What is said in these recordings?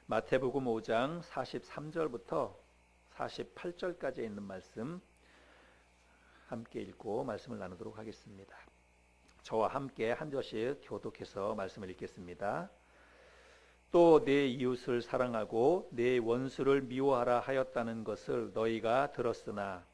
마태복음 5장 43절부터 48절까지 있는 말씀 함께 읽고 말씀을 나누도록 하겠습니다. 저와 함께 한 절씩 교독해서 말씀을 읽겠습니다. 또 내 이웃을 사랑하고 내 원수를 미워하라 하였다는 것을 너희가 들었으나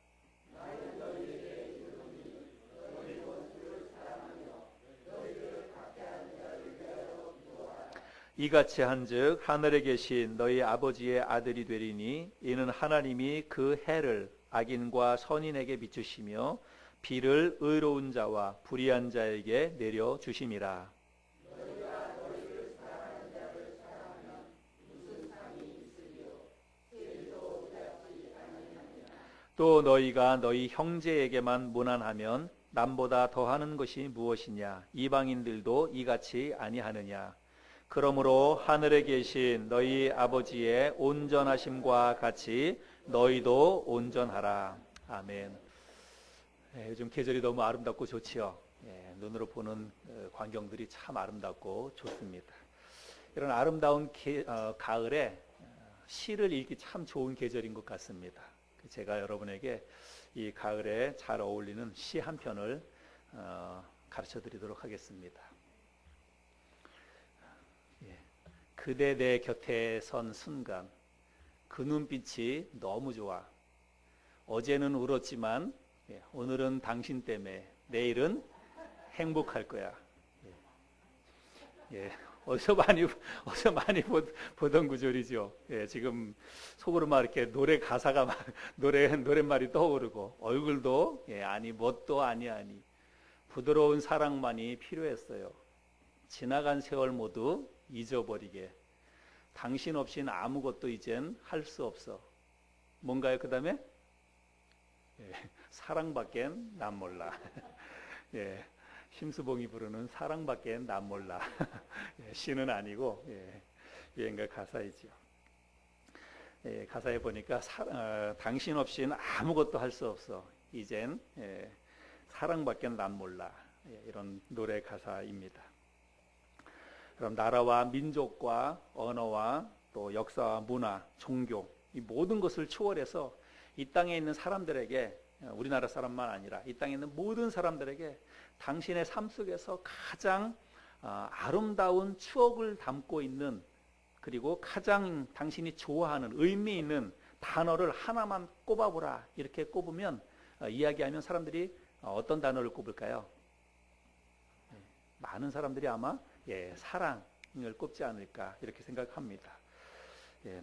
이같이 한즉 하늘에 계신 너희 아버지의 아들이 되리니 이는 하나님이 그 해를 악인과 선인에게 비추시며 비를 의로운 자와 불의한 자에게 내려 주심이라. 또 너희가 너희 형제에게만 무난하면 남보다 더하는 것이 무엇이냐? 이방인들도 이같이 아니하느냐? 그러므로 하늘에 계신 너희 아버지의 온전하심과 같이 너희도 온전하라. 아멘. 요즘 계절이 너무 아름답고 좋지요. 눈으로 보는 광경들이 참 아름답고 좋습니다. 이런 아름다운 가을에 시를 읽기 참 좋은 계절인 것 같습니다. 제가 여러분에게 이 가을에 잘 어울리는 시 한 편을 가르쳐 드리도록 하겠습니다. 그대 내 곁에 선 순간 그 눈빛이 너무 좋아. 어제는 울었지만 오늘은 당신 때문에 내일은 행복할 거야. 어디서 많이 보던 구절이죠. 지금 속으로 막 이렇게 노래 가사가 막 노랫말이 떠오르고 얼굴도 아니 뭣도 아니 부드러운 사랑만이 필요했어요. 지나간 세월 모두 잊어버리게. 당신 없인 아무것도 이젠 할 수 없어. 뭔가요? 그 다음에 사랑밖엔 난 몰라. 심수봉이 부르는 사랑밖엔 난 몰라. 시는 아니고 유행가 가사이죠. 가사에 보니까 당신 없이는 아무것도 할 수 없어. 이젠 사랑밖엔 난 몰라. 이런 노래 가사입니다. 그럼 나라와 민족과 언어와 또 역사와 문화, 종교 이 모든 것을 초월해서 이 땅에 있는 사람들에게, 우리나라 사람만 아니라 이 땅에 있는 모든 사람들에게 당신의 삶 속에서 가장 아름다운 추억을 담고 있는, 그리고 가장 당신이 좋아하는 의미 있는 단어를 하나만 꼽아보라. 이렇게 꼽으면, 이야기하면 사람들이 어떤 단어를 꼽을까요? 많은 사람들이 아마 사랑을 꼽지 않을까 이렇게 생각합니다.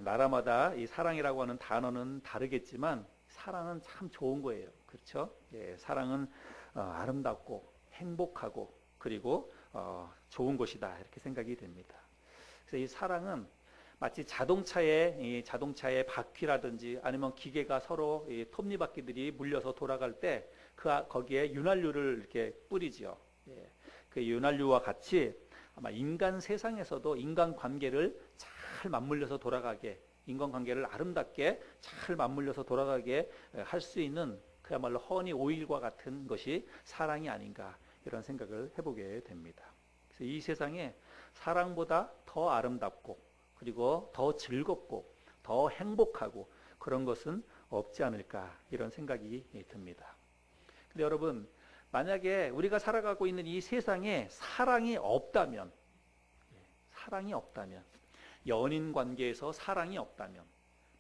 나라마다 이 사랑이라고 하는 단어는 다르겠지만 사랑은 참 좋은 거예요. 그렇죠? 사랑은 아름답고 행복하고 그리고 좋은 것이다 이렇게 생각이 됩니다. 그래서 이 사랑은 마치 자동차의 바퀴라든지 아니면 기계가 서로 톱니바퀴들이 물려서 돌아갈 때 거기에 윤활유를 이렇게 뿌리죠. 그 윤활유와 같이 아마 인간 세상에서도 인간관계를 잘 맞물려서 돌아가게, 인간관계를 아름답게 잘 맞물려서 돌아가게 할 수 있는 그야말로 허니 오일과 같은 것이 사랑이 아닌가 이런 생각을 해보게 됩니다. 그래서 이 세상에 사랑보다 더 아름답고 그리고 더 즐겁고 더 행복하고 그런 것은 없지 않을까 이런 생각이 듭니다. 근데 여러분, 만약에 우리가 살아가고 있는 이 세상에 사랑이 없다면, 연인 관계에서 사랑이 없다면,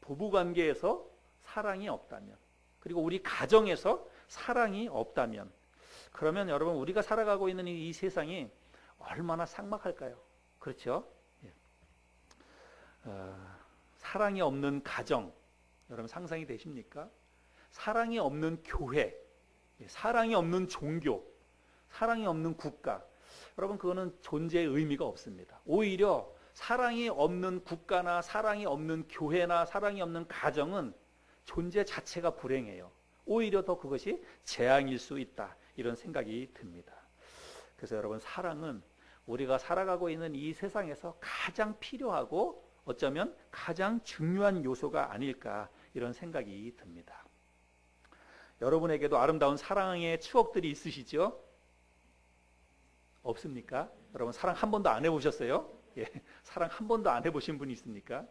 부부 관계에서 사랑이 없다면, 그리고 우리 가정에서 사랑이 없다면, 그러면 여러분 우리가 살아가고 있는 이 세상이 얼마나 삭막할까요? 그렇죠? 사랑이 없는 가정, 여러분 상상이 되십니까? 사랑이 없는 교회, 사랑이 없는 종교, 사랑이 없는 국가, 여러분 그거는 존재의 의미가 없습니다. 오히려 사랑이 없는 국가나 사랑이 없는 교회나 사랑이 없는 가정은 존재 자체가 불행해요. 오히려 더 그것이 재앙일 수 있다 이런 생각이 듭니다. 그래서 여러분, 사랑은 우리가 살아가고 있는 이 세상에서 가장 필요하고 어쩌면 가장 중요한 요소가 아닐까 이런 생각이 듭니다. 여러분에게도 아름다운 사랑의 추억들이 있으시죠? 없습니까? 여러분 사랑 한 번도 안 해보셨어요? 예, 사랑 한 번도 안 해보신 분이 있습니까?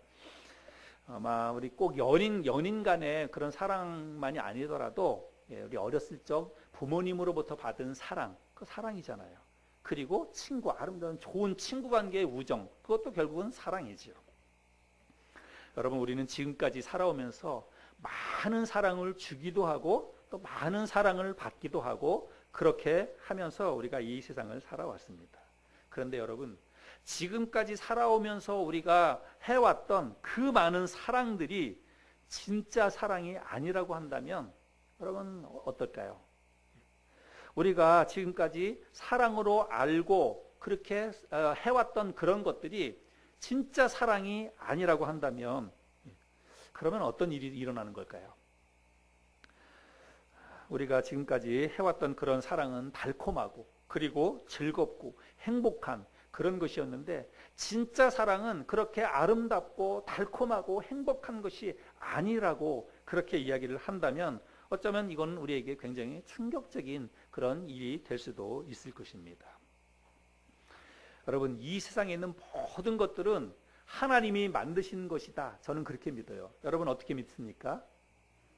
아마 우리 꼭 연인 간의 그런 사랑만이 아니더라도 예, 우리 어렸을 적 부모님으로부터 받은 사랑, 그 사랑이잖아요. 그리고 친구, 아름다운 좋은 친구 관계의 우정, 그것도 결국은 사랑이지요. 여러분, 우리는 지금까지 살아오면서 많은 사랑을 주기도 하고 또 많은 사랑을 받기도 하고 그렇게 하면서 우리가 이 세상을 살아왔습니다. 그런데 여러분, 지금까지 살아오면서 우리가 해왔던 그 많은 사랑들이 진짜 사랑이 아니라고 한다면 여러분 어떨까요? 우리가 지금까지 사랑으로 알고 그렇게 해왔던 그런 것들이 진짜 사랑이 아니라고 한다면 그러면 어떤 일이 일어나는 걸까요? 우리가 지금까지 해왔던 그런 사랑은 달콤하고 그리고 즐겁고 행복한 그런 것이었는데 진짜 사랑은 그렇게 아름답고 달콤하고 행복한 것이 아니라고 그렇게 이야기를 한다면 어쩌면 이건 우리에게 굉장히 충격적인 그런 일이 될 수도 있을 것입니다. 여러분, 이 세상에 있는 모든 것들은 하나님이 만드신 것이다. 저는 그렇게 믿어요. 여러분 어떻게 믿습니까?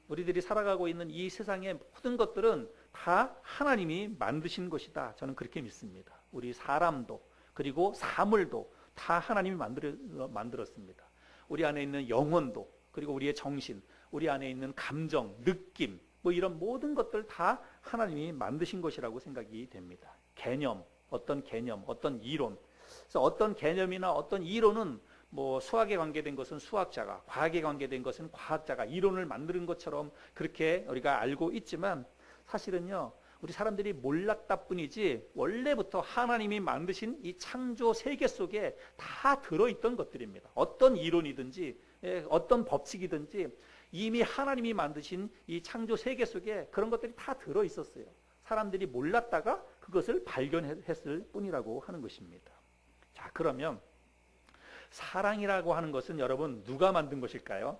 우리들이 살아가고 있는 이 세상의 모든 것들은 다 하나님이 만드신 것이다. 저는 그렇게 믿습니다. 우리 사람도 그리고 사물도 다 하나님이 만들었습니다. 우리 안에 있는 영혼도 그리고 우리의 정신, 우리 안에 있는 감정, 느낌 뭐 이런 모든 것들 다 하나님이 만드신 것이라고 생각이 됩니다. 개념, 어떤 이론. 그래서 어떤 개념이나 어떤 이론은 뭐 수학에 관계된 것은 수학자가, 과학에 관계된 것은 과학자가 이론을 만드는 것처럼 그렇게 우리가 알고 있지만 사실은요, 우리 사람들이 몰랐다 뿐이지 원래부터 하나님이 만드신 이 창조 세계 속에 다 들어있던 것들입니다. 어떤 이론이든지 어떤 법칙이든지 이미 하나님이 만드신 이 창조 세계 속에 그런 것들이 다 들어있었어요. 사람들이 몰랐다가 그것을 발견했을 뿐이라고 하는 것입니다. 자, 그러면 사랑이라고 하는 것은 여러분 누가 만든 것일까요?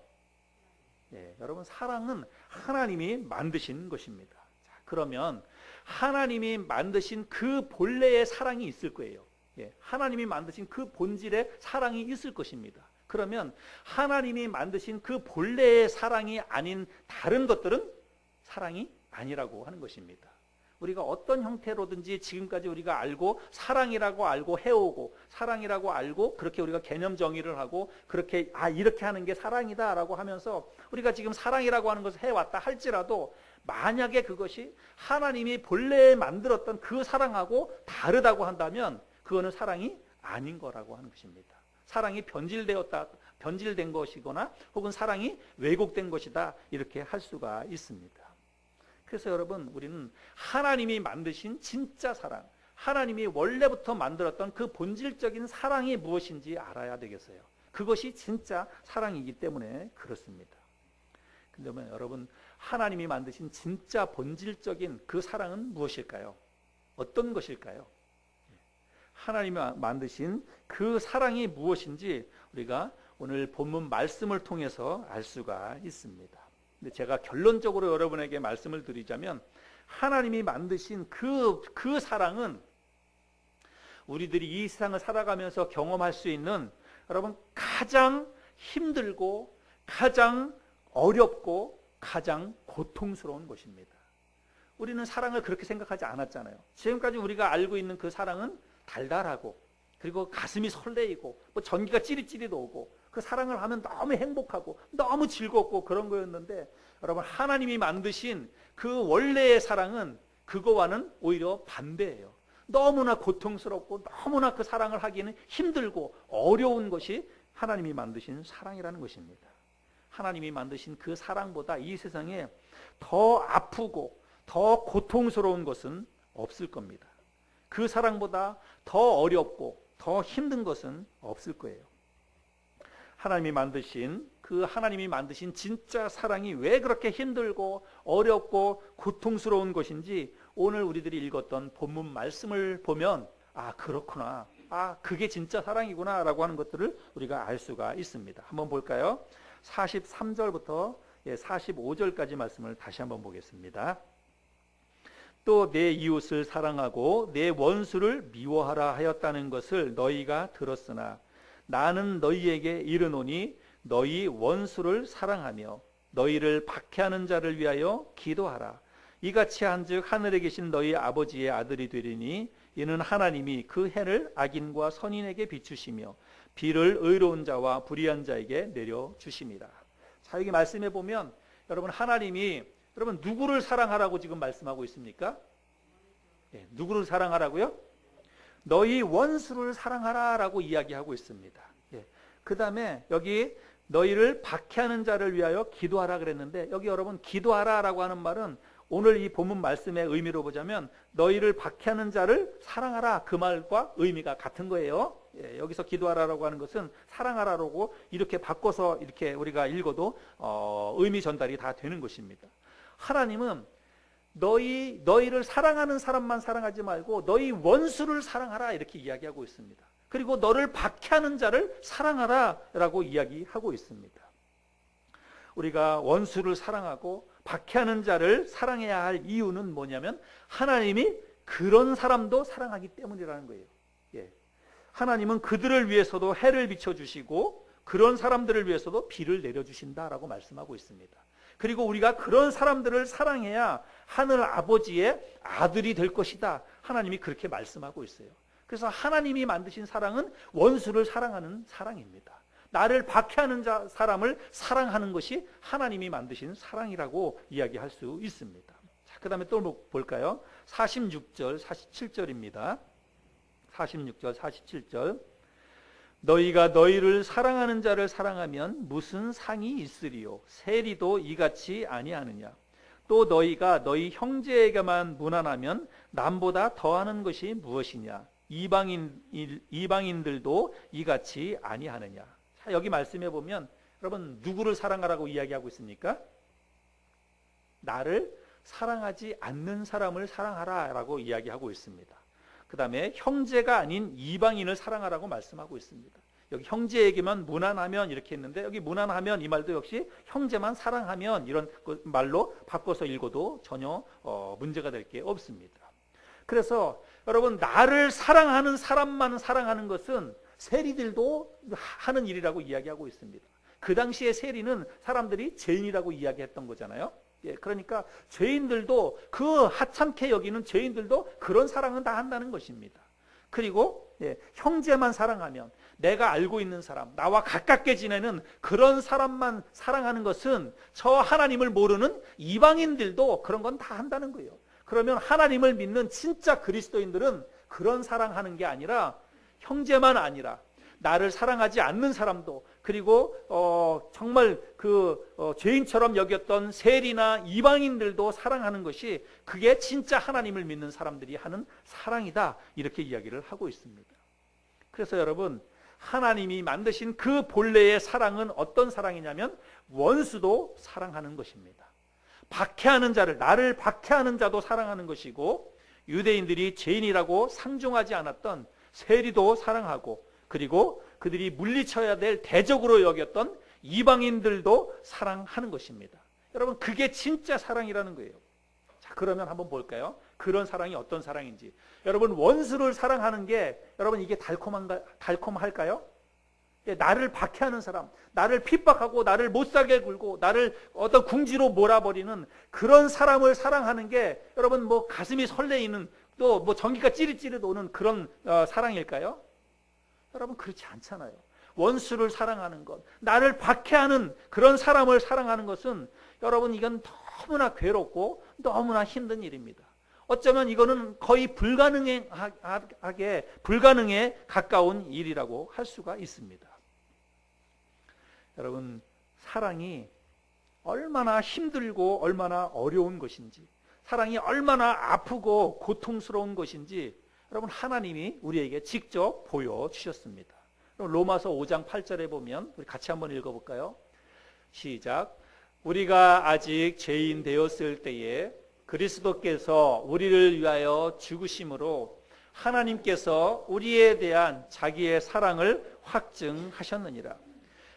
예, 여러분 사랑은 하나님이 만드신 것입니다. 자, 그러면 하나님이 만드신 그 본래의 사랑이 있을 거예요. 예, 하나님이 만드신 그 본질의 사랑이 있을 것입니다. 그러면 하나님이 만드신 그 본래의 사랑이 아닌 다른 것들은 사랑이 아니라고 하는 것입니다. 우리가 어떤 형태로든지 지금까지 우리가 알고 사랑이라고 알고 해오고 사랑이라고 알고 그렇게 우리가 개념 정의를 하고 그렇게 이렇게 하는 게 사랑이다라고 하면서 우리가 지금 사랑이라고 하는 것을 해왔다 할지라도 만약에 그것이 하나님이 본래 만들었던 그 사랑하고 다르다고 한다면 그거는 사랑이 아닌 거라고 하는 것입니다. 사랑이 변질된 것이거나 혹은 사랑이 왜곡된 것이다 이렇게 할 수가 있습니다. 그래서 여러분 우리는 하나님이 만드신 진짜 사랑, 하나님이 원래부터 만들었던 그 본질적인 사랑이 무엇인지 알아야 되겠어요. 그것이 진짜 사랑이기 때문에 그렇습니다. 근데 여러분 하나님이 만드신 진짜 본질적인 그 사랑은 무엇일까요? 어떤 것일까요? 하나님이 만드신 그 사랑이 무엇인지 우리가 오늘 본문 말씀을 통해서 알 수가 있습니다. 근데 제가 결론적으로 여러분에게 말씀을 드리자면 하나님이 만드신 그 사랑은 우리들이 이 세상을 살아가면서 경험할 수 있는 여러분 가장 힘들고 가장 어렵고 가장 고통스러운 것입니다. 우리는 사랑을 그렇게 생각하지 않았잖아요. 지금까지 우리가 알고 있는 그 사랑은 달달하고 그리고 가슴이 설레이고 뭐 전기가 찌릿찌릿 오고 그 사랑을 하면 너무 행복하고 너무 즐겁고 그런 거였는데 여러분 하나님이 만드신 그 원래의 사랑은 그거와는 오히려 반대예요. 너무나 고통스럽고 너무나 그 사랑을 하기는 힘들고 어려운 것이 하나님이 만드신 사랑이라는 것입니다. 하나님이 만드신 그 사랑보다 이 세상에 더 아프고 더 고통스러운 것은 없을 겁니다. 그 사랑보다 더 어렵고 더 힘든 것은 없을 거예요. 하나님이 만드신 진짜 사랑이 왜 그렇게 힘들고 어렵고 고통스러운 것인지 오늘 우리들이 읽었던 본문 말씀을 보면 그렇구나. 그게 진짜 사랑이구나 라고 하는 것들을 우리가 알 수가 있습니다. 한번 볼까요? 43절부터 45절까지 말씀을 다시 한번 보겠습니다. 또 내 이웃을 사랑하고 내 원수를 미워하라 하였다는 것을 너희가 들었으나 나는 너희에게 이르노니 너희 원수를 사랑하며 너희를 박해하는 자를 위하여 기도하라. 이같이 한즉 하늘에 계신 너희 아버지의 아들이 되리니 이는 하나님이 그 해를 악인과 선인에게 비추시며 비를 의로운 자와 불의한 자에게 내려주심이라. 자, 여기 말씀해 보면 여러분, 하나님이 여러분 누구를 사랑하라고 지금 말씀하고 있습니까? 예, 누구를 사랑하라고요? 너희 원수를 사랑하라 라고 이야기하고 있습니다. 예, 그 다음에 여기 너희를 박해하는 자를 위하여 기도하라 그랬는데, 여기 여러분 기도하라 라고 하는 말은 오늘 이 본문 말씀의 의미로 보자면 너희를 박해하는 자를 사랑하라, 그 말과 의미가 같은 거예요. 예, 여기서 기도하라라고 하는 것은 사랑하라라고 이렇게 바꿔서 이렇게 우리가 읽어도 의미 전달이 다 되는 것입니다. 하나님은 너희를 사랑하는 사람만 사랑하지 말고 너희 원수를 사랑하라 이렇게 이야기하고 있습니다. 그리고 너를 박해하는 자를 사랑하라 라고 이야기하고 있습니다. 우리가 원수를 사랑하고 박해하는 자를 사랑해야 할 이유는 뭐냐면 하나님이 그런 사람도 사랑하기 때문이라는 거예요. 예. 하나님은 그들을 위해서도 해를 비춰주시고 그런 사람들을 위해서도 비를 내려주신다라고 말씀하고 있습니다. 그리고 우리가 그런 사람들을 사랑해야 하늘 아버지의 아들이 될 것이다. 하나님이 그렇게 말씀하고 있어요. 그래서 하나님이 만드신 사랑은 원수를 사랑하는 사랑입니다. 나를 박해하는 사람을 사랑하는 것이 하나님이 만드신 사랑이라고 이야기할 수 있습니다. 자, 그 다음에 또 볼까요? 46절, 47절입니다. 46절, 47절. 너희가 너희를 사랑하는 자를 사랑하면 무슨 상이 있으리요? 세리도 이같이 아니하느냐? 또 너희가 너희 형제에게만 무난하면 남보다 더하는 것이 무엇이냐? 이방인들도 이같이 아니하느냐? 자, 여기 말씀해 보면 여러분 누구를 사랑하라고 이야기하고 있습니까? 나를 사랑하지 않는 사람을 사랑하라라고 이야기하고 있습니다. 그 다음에 형제가 아닌 이방인을 사랑하라고 말씀하고 있습니다. 여기 형제에게만 무난하면 이렇게 했는데 여기 무난하면 이 말도 역시 형제만 사랑하면 이런 말로 바꿔서 읽어도 전혀 문제가 될 게 없습니다. 그래서 여러분 나를 사랑하는 사람만 사랑하는 것은 세리들도 하는 일이라고 이야기하고 있습니다. 그 당시에 세리는 사람들이 죄인이라고 이야기했던 거잖아요. 예, 그러니까 죄인들도 그 하찮게 여기는 죄인들도 그런 사랑은 다 한다는 것입니다. 그리고 형제만 사랑하면 내가 알고 있는 사람, 나와 가깝게 지내는 그런 사람만 사랑하는 것은 저 하나님을 모르는 이방인들도 그런 건 다 한다는 거예요. 그러면 하나님을 믿는 진짜 그리스도인들은 그런 사랑하는 게 아니라 형제만 아니라 나를 사랑하지 않는 사람도 그리고 정말 죄인처럼 여겼던 세리나 이방인들도 사랑하는 것이 그게 진짜 하나님을 믿는 사람들이 하는 사랑이다 이렇게 이야기를 하고 있습니다. 그래서 여러분 하나님이 만드신 그 본래의 사랑은 어떤 사랑이냐면 원수도 사랑하는 것입니다. 박해하는 자를 나를 박해하는 자도 사랑하는 것이고 유대인들이 죄인이라고 상종하지 않았던 세리도 사랑하고 그리고 그들이 물리쳐야 될 대적으로 여겼던 이방인들도 사랑하는 것입니다. 여러분 그게 진짜 사랑이라는 거예요. 자, 그러면 한번 볼까요? 그런 사랑이 어떤 사랑인지. 여러분 원수를 사랑하는 게 여러분 이게 달콤할까요? 예, 나를 박해하는 사람, 나를 핍박하고 나를 못살게 굴고 나를 어떤 궁지로 몰아버리는 그런 사람을 사랑하는 게 여러분 뭐 가슴이 설레이는 또 뭐 전기가 찌릿찌릿 오는 그런 사랑일까요? 여러분 그렇지 않잖아요. 원수를 사랑하는 것, 나를 박해하는 그런 사람을 사랑하는 것은 여러분 이건 너무나 괴롭고 너무나 힘든 일입니다. 어쩌면 이거는 거의 불가능에 가까운 일이라고 할 수가 있습니다. 여러분 사랑이 얼마나 힘들고 얼마나 어려운 것인지, 사랑이 얼마나 아프고 고통스러운 것인지 여러분 하나님이 우리에게 직접 보여주셨습니다. 로마서 5장 8절에 보면 우리 같이 한번 읽어볼까요? 시작. 우리가 아직 죄인 되었을 때에 그리스도께서 우리를 위하여 죽으심으로 하나님께서 우리에 대한 자기의 사랑을 확증하셨느니라.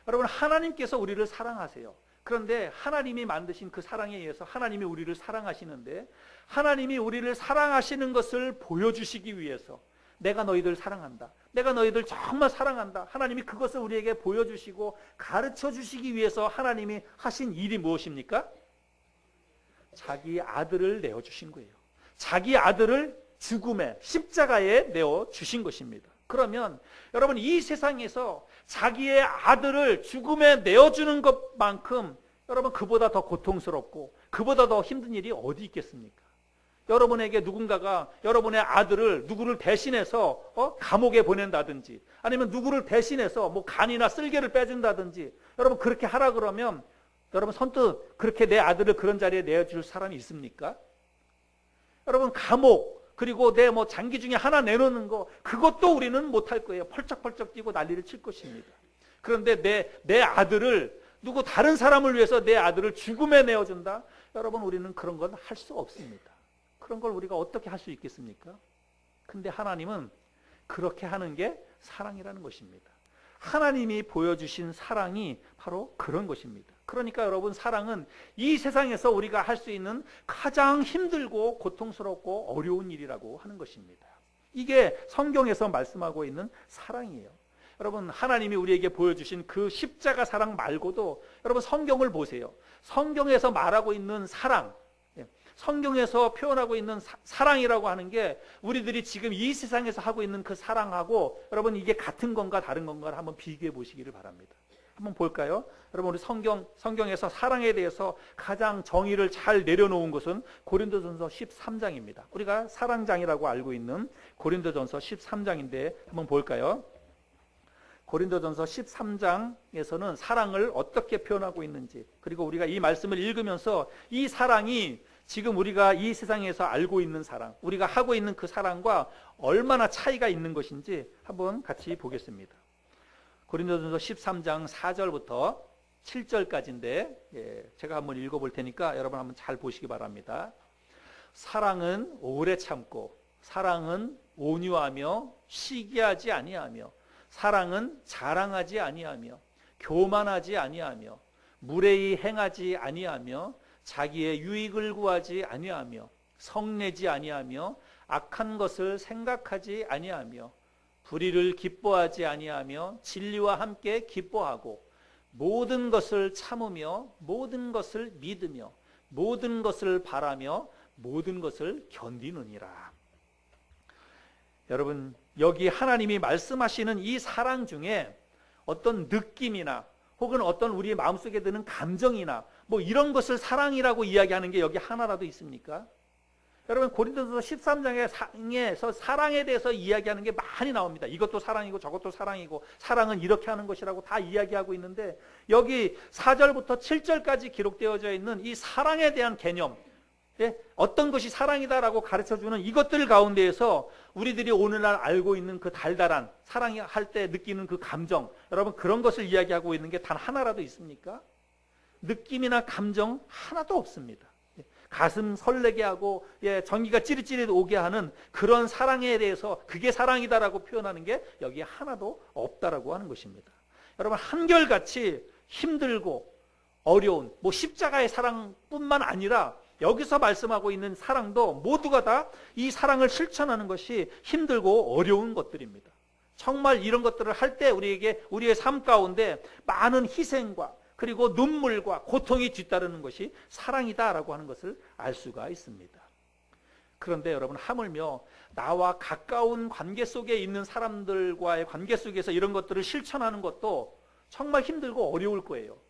여러분 하나님께서 우리를 사랑하세요. 그런데 하나님이 만드신 그 사랑에 의해서 하나님이 우리를 사랑하시는데, 하나님이 우리를 사랑하시는 것을 보여주시기 위해서 내가 너희들 사랑한다, 내가 너희들 정말 사랑한다, 하나님이 그것을 우리에게 보여주시고 가르쳐 주시기 위해서 하나님이 하신 일이 무엇입니까? 자기 아들을 내어주신 거예요. 자기 아들을 죽음의 십자가에 내어주신 것입니다. 그러면 여러분, 이 세상에서 자기의 아들을 죽음에 내어주는 것만큼 여러분 그보다 더 고통스럽고 그보다 더 힘든 일이 어디 있겠습니까? 여러분에게 누군가가 여러분의 아들을 누구를 대신해서 감옥에 보낸다든지, 아니면 누구를 대신해서 뭐 간이나 쓸개를 빼준다든지, 여러분 그렇게 하라 그러면 여러분 선뜻 그렇게 내 아들을 그런 자리에 내어줄 사람이 있습니까? 여러분 감옥, 그리고 내 뭐 장기 중에 하나 내놓는 거, 그것도 우리는 못할 거예요. 펄쩍펄쩍 뛰고 난리를 칠 것입니다. 그런데 내 아들을, 누구 다른 사람을 위해서 내 아들을 죽음에 내어준다? 여러분 우리는 그런 건 할 수 없습니다. 그런 걸 우리가 어떻게 할 수 있겠습니까? 근데 하나님은 그렇게 하는 게 사랑이라는 것입니다. 하나님이 보여주신 사랑이 바로 그런 것입니다. 그러니까 여러분, 사랑은 이 세상에서 우리가 할 수 있는 가장 힘들고 고통스럽고 어려운 일이라고 하는 것입니다. 이게 성경에서 말씀하고 있는 사랑이에요. 여러분, 하나님이 우리에게 보여주신 그 십자가 사랑 말고도 여러분 성경을 보세요. 성경에서 말하고 있는 사랑, 성경에서 표현하고 있는 사랑이라고 하는 게 우리들이 지금 이 세상에서 하고 있는 그 사랑하고 여러분 이게 같은 건가 다른 건가를 한번 비교해 보시기를 바랍니다. 한번 볼까요? 여러분, 우리 성경에서 사랑에 대해서 가장 정의를 잘 내려놓은 것은 고린도전서 13장입니다. 우리가 사랑장이라고 알고 있는 고린도전서 13장인데 한번 볼까요? 고린도전서 13장에서는 사랑을 어떻게 표현하고 있는지, 그리고 우리가 이 말씀을 읽으면서 이 사랑이 지금 우리가 이 세상에서 알고 있는 사랑, 우리가 하고 있는 그 사랑과 얼마나 차이가 있는 것인지 한번 같이 보겠습니다. 고린도전서 13장 4절부터 7절까지인데 제가 한번 읽어볼 테니까 여러분 한번 잘 보시기 바랍니다. 사랑은 오래 참고, 사랑은 온유하며 시기하지 아니하며, 사랑은 자랑하지 아니하며 교만하지 아니하며 무례히 행하지 아니하며 자기의 유익을 구하지 아니하며 성내지 아니하며 악한 것을 생각하지 아니하며 불의를 기뻐하지 아니하며 진리와 함께 기뻐하고 모든 것을 참으며 모든 것을 믿으며 모든 것을 바라며 모든 것을 견디느니라. 여러분, 여기 하나님이 말씀하시는 이 사랑 중에 어떤 느낌이나 혹은 어떤 우리의 마음속에 드는 감정이나 뭐 이런 것을 사랑이라고 이야기하는 게 여기 하나라도 있습니까? 여러분, 고린도전서 13장에서 사랑에 대해서 이야기하는 게 많이 나옵니다. 이것도 사랑이고 저것도 사랑이고 사랑은 이렇게 하는 것이라고 다 이야기하고 있는데, 여기 4절부터 7절까지 기록되어져 있는 이 사랑에 대한 개념, 어떤 것이 사랑이다라고 가르쳐주는 이것들 가운데에서 우리들이 오늘날 알고 있는 그 달달한 사랑이 할 때 느끼는 그 감정, 여러분 그런 것을 이야기하고 있는 게 단 하나라도 있습니까? 느낌이나 감정 하나도 없습니다. 가슴 설레게 하고 전기가 찌릿찌릿 오게 하는 그런 사랑에 대해서 그게 사랑이다라고 표현하는 게 여기 하나도 없다라고 하는 것입니다. 여러분, 한결같이 힘들고 어려운 뭐 십자가의 사랑뿐만 아니라 여기서 말씀하고 있는 사랑도 모두가 다 이 사랑을 실천하는 것이 힘들고 어려운 것들입니다. 정말 이런 것들을 할 때 우리의 삶 가운데 많은 희생과 그리고 눈물과 고통이 뒤따르는 것이 사랑이다라고 하는 것을 알 수가 있습니다. 그런데 여러분, 하물며 나와 가까운 관계 속에 있는 사람들과의 관계 속에서 이런 것들을 실천하는 것도 정말 힘들고 어려울 거예요.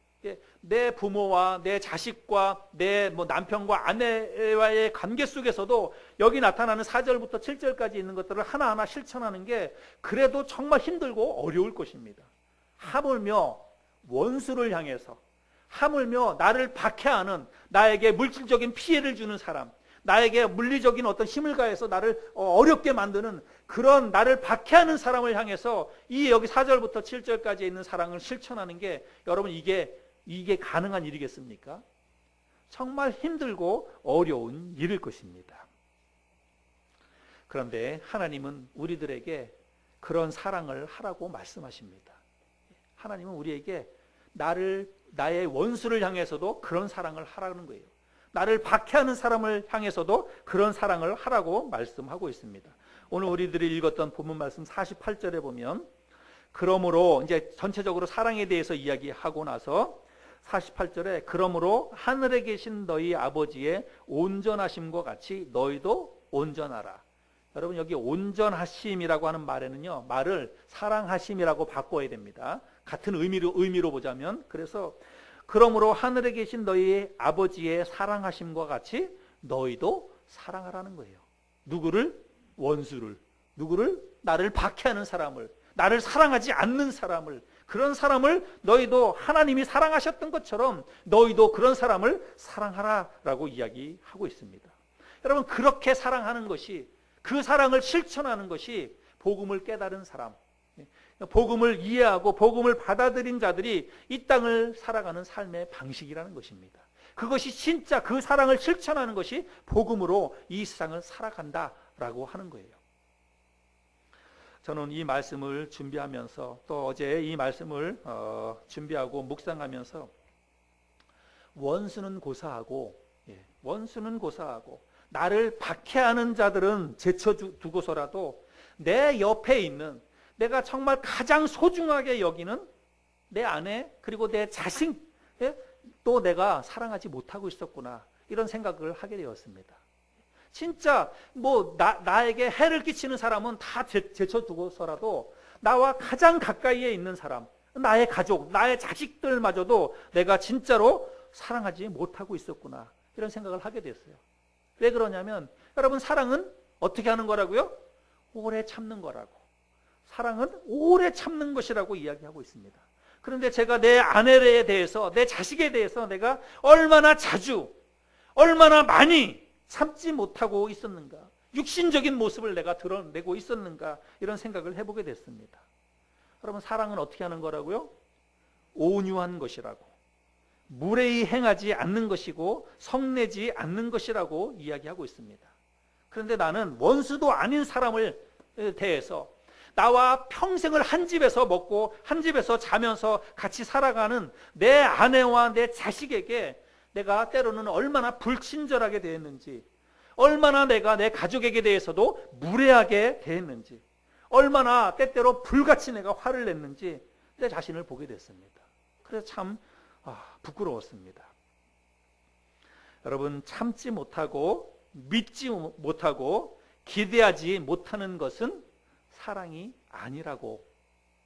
내 부모와 내 자식과 내 남편과 아내와의 관계 속에서도 여기 나타나는 4절부터 7절까지 있는 것들을 하나하나 실천하는 게 그래도 정말 힘들고 어려울 것입니다. 하물며 원수를 향해서, 하물며 나를 박해하는, 나에게 물질적인 피해를 주는 사람, 나에게 물리적인 어떤 힘을 가해서 나를 어렵게 만드는 그런 나를 박해하는 사람을 향해서 이 여기 4절부터 7절까지 있는 사랑을 실천하는 게 여러분 이게 가능한 일이겠습니까? 정말 힘들고 어려운 일일 것입니다. 그런데 하나님은 우리들에게 그런 사랑을 하라고 말씀하십니다. 하나님은 우리에게 나의 원수를 향해서도 그런 사랑을 하라는 거예요. 나를 박해하는 사람을 향해서도 그런 사랑을 하라고 말씀하고 있습니다. 오늘 우리들이 읽었던 본문 말씀 48절에 보면, 그러므로 이제 전체적으로 사랑에 대해서 이야기하고 나서 48절에 그러므로 하늘에 계신 너희 아버지의 온전하심과 같이 너희도 온전하라. 여러분, 여기 온전하심이라고 하는 말에는요, 말을 사랑하심이라고 바꿔야 됩니다. 같은 의미로 보자면, 그래서 그러므로 하늘에 계신 너희 아버지의 사랑하심과 같이 너희도 사랑하라는 거예요. 누구를? 원수를. 누구를? 나를 박해하는 사람을, 나를 사랑하지 않는 사람을, 그런 사람을 너희도 하나님이 사랑하셨던 것처럼 너희도 그런 사람을 사랑하라라고 이야기하고 있습니다. 여러분, 그렇게 사랑하는 것이, 그 사랑을 실천하는 것이 복음을 깨달은 사람, 복음을 이해하고 복음을 받아들인 자들이 이 땅을 살아가는 삶의 방식이라는 것입니다. 그것이 진짜 그 사랑을 실천하는 것이 복음으로 이 세상을 살아간다라고 하는 거예요. 저는 이 말씀을 준비하면서, 또 어제 이 말씀을 준비하고 묵상하면서, 원수는 고사하고 나를 박해하는 자들은 제쳐두고서라도 내 옆에 있는, 내가 정말 가장 소중하게 여기는 내 아내, 그리고 내 자식, 또 내가 사랑하지 못하고 있었구나, 이런 생각을 하게 되었습니다. 진짜 나에게 해를 끼치는 사람은 다 제쳐두고서라도 나와 가장 가까이에 있는 사람, 나의 가족, 나의 자식들마저도 내가 진짜로 사랑하지 못하고 있었구나, 이런 생각을 하게 됐어요. 왜 그러냐면, 여러분, 사랑은 어떻게 하는 거라고요? 오래 참는 거라고. 사랑은 오래 참는 것이라고 이야기하고 있습니다. 그런데 제가 내 아내에 대해서, 내 자식에 대해서 내가 얼마나 자주, 얼마나 많이 참지 못하고 있었는가, 육신적인 모습을 내가 드러내고 있었는가, 이런 생각을 해보게 됐습니다. 여러분, 사랑은 어떻게 하는 거라고요? 온유한 것이라고, 무례히 행하지 않는 것이고 성내지 않는 것이라고 이야기하고 있습니다. 그런데 나는 원수도 아닌 사람을 대해서, 나와 평생을 한 집에서 먹고 한 집에서 자면서 같이 살아가는 내 아내와 내 자식에게 내가 때로는 얼마나 불친절하게 대했는지, 얼마나 내가 내 가족에게 대해서도 무례하게 대했는지, 얼마나 때때로 불같이 내가 화를 냈는지 내 자신을 보게 됐습니다. 그래서 참 부끄러웠습니다. 여러분, 참지 못하고 믿지 못하고 기대하지 못하는 것은 사랑이 아니라고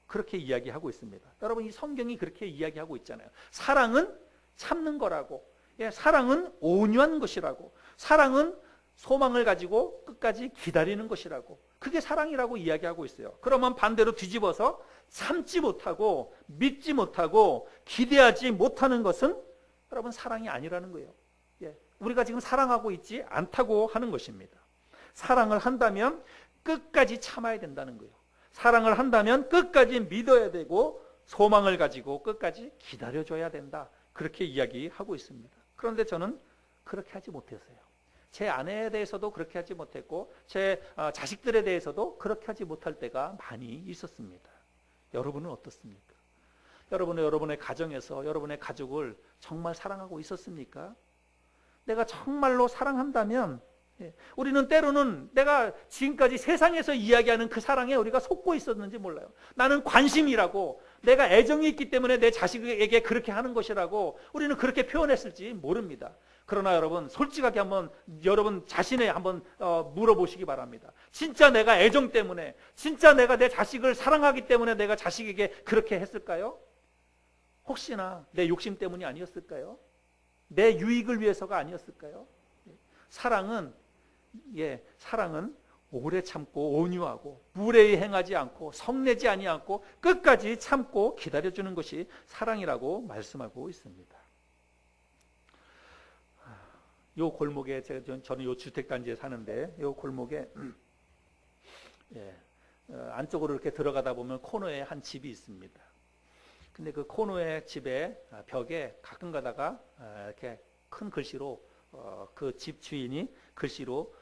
그렇게 이야기하고 있습니다. 여러분, 이 성경이 그렇게 이야기하고 있잖아요. 사랑은 참는 거라고, 사랑은 온유한 것이라고, 사랑은 소망을 가지고 끝까지 기다리는 것이라고, 그게 사랑이라고 이야기하고 있어요. 그러면 반대로 뒤집어서 참지 못하고 믿지 못하고 기대하지 못하는 것은 여러분 사랑이 아니라는 거예요. 우리가 지금 사랑하고 있지 않다고 하는 것입니다. 사랑을 한다면 끝까지 참아야 된다는 거예요. 사랑을 한다면 끝까지 믿어야 되고 소망을 가지고 끝까지 기다려줘야 된다, 그렇게 이야기하고 있습니다. 그런데 저는 그렇게 하지 못했어요. 제 아내에 대해서도 그렇게 하지 못했고 제 자식들에 대해서도 그렇게 하지 못할 때가 많이 있었습니다. 여러분은 어떻습니까? 여러분의 가정에서 여러분의 가족을 정말 사랑하고 있었습니까? 내가 정말로 사랑한다면, 우리는 때로는 내가 지금까지 세상에서 이야기하는 그 사랑에 우리가 속고 있었는지 몰라요. 나는 관심이라고, 내가 애정이 있기 때문에 내 자식에게 그렇게 하는 것이라고 우리는 그렇게 표현했을지 모릅니다. 그러나 여러분, 솔직하게 한번 여러분 자신에 한번 물어보시기 바랍니다. 진짜 내가 애정 때문에, 진짜 내가 내 자식을 사랑하기 때문에 내가 자식에게 그렇게 했을까요? 혹시나 내 욕심 때문이 아니었을까요? 내 유익을 위해서가 아니었을까요? 사랑은 오래 참고 온유하고 무례히 행하지 않고 성내지 아니하고 끝까지 참고 기다려주는 것이 사랑이라고 말씀하고 있습니다. 요 골목에, 저는 요 주택단지에 사는데 요 골목에 안쪽으로 이렇게 들어가다 보면 코너에 한 집이 있습니다. 근데 그 코너의 집에 벽에 가끔 가다가 이렇게 큰 글씨로 그 집 주인이 글씨로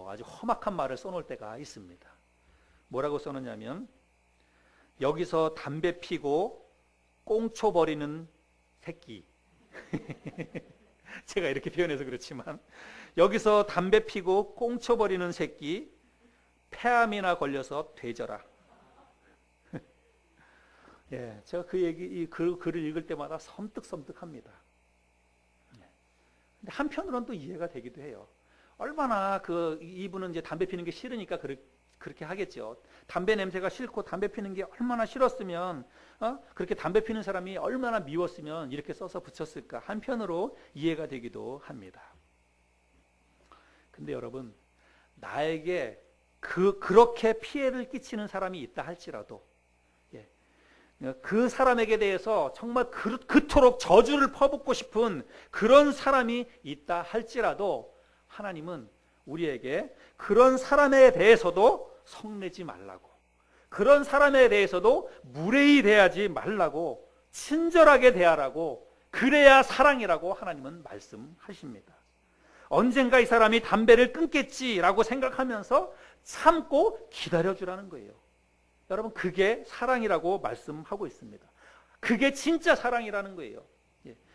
아주 험악한 말을 써놓을 때가 있습니다. 뭐라고 써놓냐면, 여기서 담배 피고 꽁초버리는 새끼. 제가 이렇게 표현해서 그렇지만 여기서 담배 피고 꽁초버리는 새끼, 폐암이나 걸려서 되져라. 예, 제가 그 글을 읽을 때마다 섬뜩섬뜩합니다. 근데 한편으로는 또 이해가 되기도 해요. 얼마나 이분은 이제 담배 피는 게 싫으니까 그렇게 하겠죠. 담배 냄새가 싫고 담배 피는 게 얼마나 싫었으면, 그렇게 담배 피는 사람이 얼마나 미웠으면 이렇게 써서 붙였을까. 한편으로 이해가 되기도 합니다. 근데 여러분, 나에게 그렇게 피해를 끼치는 사람이 있다 할지라도, 그 사람에게 대해서 정말 그토록 저주를 퍼붓고 싶은 그런 사람이 있다 할지라도 하나님은 우리에게 그런 사람에 대해서도 성내지 말라고, 그런 사람에 대해서도 무례히 대하지 말라고, 친절하게 대하라고, 그래야 사랑이라고 하나님은 말씀하십니다. 언젠가 이 사람이 담배를 끊겠지라고 생각하면서 참고 기다려주라는 거예요. 여러분, 그게 사랑이라고 말씀하고 있습니다. 그게 진짜 사랑이라는 거예요.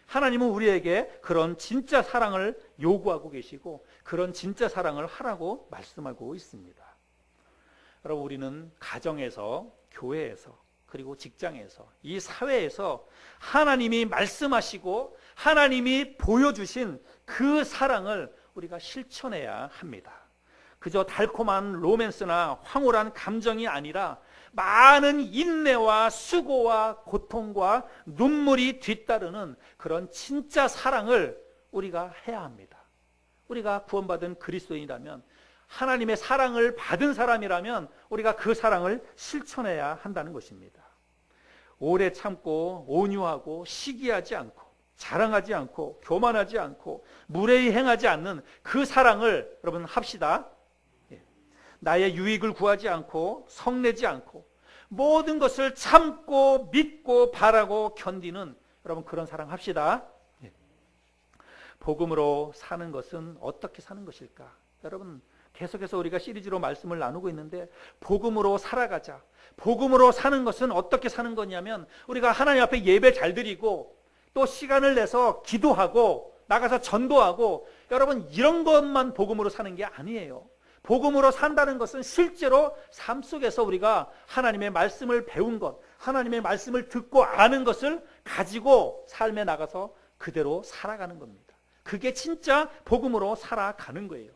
하나님은 우리에게 그런 진짜 사랑을 요구하고 계시고 그런 진짜 사랑을 하라고 말씀하고 있습니다. 여러분, 우리는 가정에서, 교회에서, 그리고 직장에서, 이 사회에서 하나님이 말씀하시고 하나님이 보여주신 그 사랑을 우리가 실천해야 합니다. 그저 달콤한 로맨스나 황홀한 감정이 아니라 많은 인내와 수고와 고통과 눈물이 뒤따르는 그런 진짜 사랑을 우리가 해야 합니다. 우리가 구원받은 그리스도인이라면, 하나님의 사랑을 받은 사람이라면 우리가 그 사랑을 실천해야 한다는 것입니다. 오래 참고 온유하고 시기하지 않고 자랑하지 않고 교만하지 않고 무례히 행하지 않는 그 사랑을 여러분 합시다. 나의 유익을 구하지 않고 성내지 않고 모든 것을 참고 믿고 바라고 견디는 여러분 그런 사랑 합시다. 복음으로 사는 것은 어떻게 사는 것일까? 여러분, 계속해서 우리가 시리즈로 말씀을 나누고 있는데 복음으로 살아가자. 복음으로 사는 것은 어떻게 사는 거냐면 우리가 하나님 앞에 예배 잘 드리고 또 시간을 내서 기도하고 나가서 전도하고, 여러분 이런 것만 복음으로 사는 게 아니에요. 복음으로 산다는 것은 실제로 삶 속에서 우리가 하나님의 말씀을 배운 것, 하나님의 말씀을 듣고 아는 것을 가지고 삶에 나가서 그대로 살아가는 겁니다. 그게 진짜 복음으로 살아가는 거예요.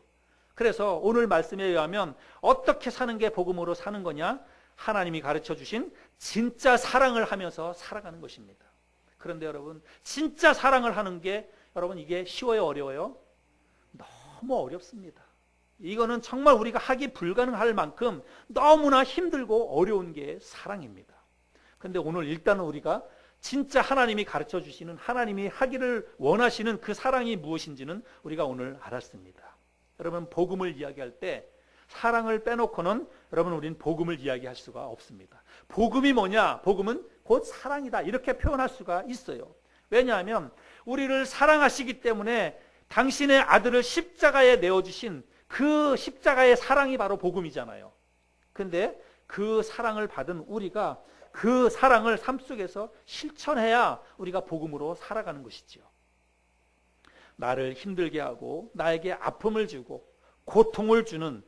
그래서 오늘 말씀에 의하면 어떻게 사는 게 복음으로 사는 거냐? 하나님이 가르쳐 주신 진짜 사랑을 하면서 살아가는 것입니다. 그런데 여러분, 진짜 사랑을 하는 게 여러분 이게 쉬워요, 어려워요? 너무 어렵습니다. 이거는 정말 우리가 하기 불가능할 만큼 너무나 힘들고 어려운 게 사랑입니다. 그런데 오늘 일단은 우리가 진짜 하나님이 가르쳐 주시는, 하나님이 하기를 원하시는 그 사랑이 무엇인지는 우리가 오늘 알았습니다. 여러분, 복음을 이야기할 때 사랑을 빼놓고는 여러분 우리는 복음을 이야기할 수가 없습니다. 복음이 뭐냐? 복음은 곧 사랑이다, 이렇게 표현할 수가 있어요. 왜냐하면 우리를 사랑하시기 때문에 당신의 아들을 십자가에 내어주신 그 십자가의 사랑이 바로 복음이잖아요. 근데 그 사랑을 받은 우리가 그 사랑을 삶 속에서 실천해야 우리가 복음으로 살아가는 것이지요. 나를 힘들게 하고 나에게 아픔을 주고 고통을 주는,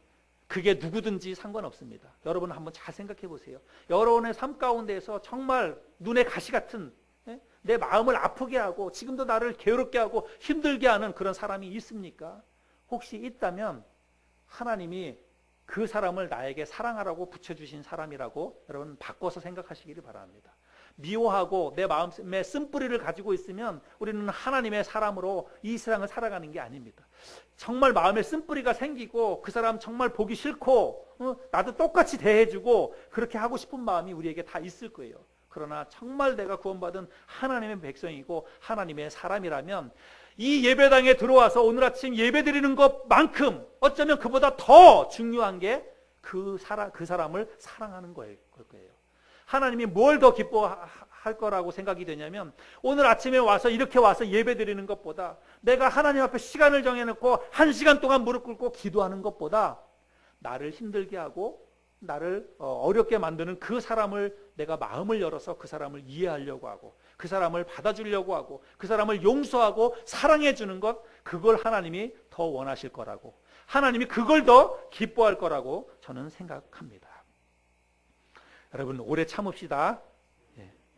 그게 누구든지 상관없습니다. 여러분 한번 잘 생각해 보세요. 여러분의 삶 가운데에서 정말 눈에 가시 같은, 내 마음을 아프게 하고 지금도 나를 괴롭게 하고 힘들게 하는 그런 사람이 있습니까? 혹시 있다면 하나님이 그 사람을 나에게 사랑하라고 붙여주신 사람이라고 여러분 바꿔서 생각하시기를 바랍니다. 미워하고 내 마음에 쓴뿌리를 가지고 있으면 우리는 하나님의 사람으로 이 세상을 살아가는 게 아닙니다. 정말 마음에 쓴뿌리가 생기고 그 사람 정말 보기 싫고 나도 똑같이 대해주고 그렇게 하고 싶은 마음이 우리에게 다 있을 거예요. 그러나 정말 내가 구원받은 하나님의 백성이고 하나님의 사람이라면 이 예배당에 들어와서 오늘 아침 예배 드리는 것만큼 어쩌면 그보다 더 중요한 게 그 사람을 사랑하는 거예요. 하나님이 뭘 더 기뻐할 거라고 생각이 되냐면 오늘 아침에 와서 이렇게 와서 예배 드리는 것보다 내가 하나님 앞에 시간을 정해놓고 1시간 동안 무릎 꿇고 기도하는 것보다 나를 힘들게 하고 나를 어렵게 만드는 그 사람을 내가 마음을 열어서 그 사람을 이해하려고 하고 그 사람을 받아주려고 하고 그 사람을 용서하고 사랑해 주는 것, 그걸 하나님이 더 원하실 거라고, 하나님이 그걸 더 기뻐할 거라고 저는 생각합니다. 여러분, 오래 참읍시다.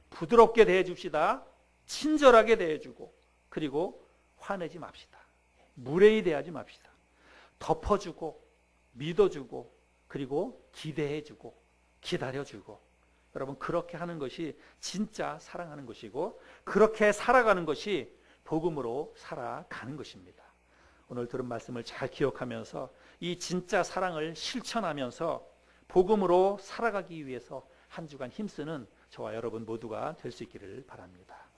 부드럽게 대해줍시다. 친절하게 대해주고, 그리고 화내지 맙시다. 무례히 대하지 맙시다. 덮어주고 믿어주고 그리고 기대해주고 기다려주고, 여러분, 그렇게 하는 것이 진짜 사랑하는 것이고 그렇게 살아가는 것이 복음으로 살아가는 것입니다. 오늘 들은 말씀을 잘 기억하면서 이 진짜 사랑을 실천하면서 복음으로 살아가기 위해서 한 주간 힘쓰는 저와 여러분 모두가 될 수 있기를 바랍니다.